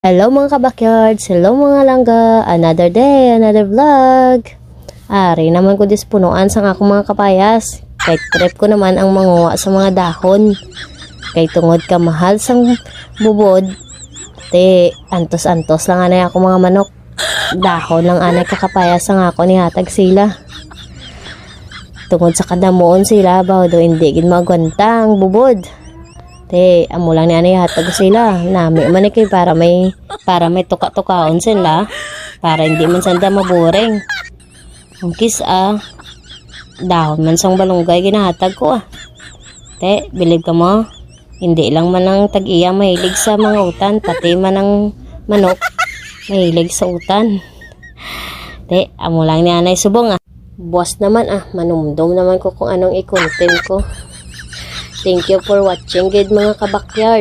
Hello mga kabakyards, hello mga langga, another day, another vlog. Ari naman ko dispunuan sa akong mga kapayas. Kay trip ko naman ang manguha sa mga dahon. Kay tungod ka mahal sang bubod. Te, antos-antos lang anay ako mga manok. Dahon lang anay kakapayas ang ako ni hatag sila. Tungod sa kadamuon sila, baho do hindi gid magwanta ang bubod. Te, amo lang ni anay hatag sila. Nami man kay para may tuka-tukaon sila. Para hindi man sanda maboring. Ang dahon man sang balunggay ginahatag ko. Te, bilib ka mo. Hindi lang man ang tag-iya mahilig sa mga utan, pati man ang manok mahilig sa utan. Te, amo lang ni anay subong Buwas naman manumdum naman ko kung anong i-content ko. Thank you for watching, good mga kabakyard.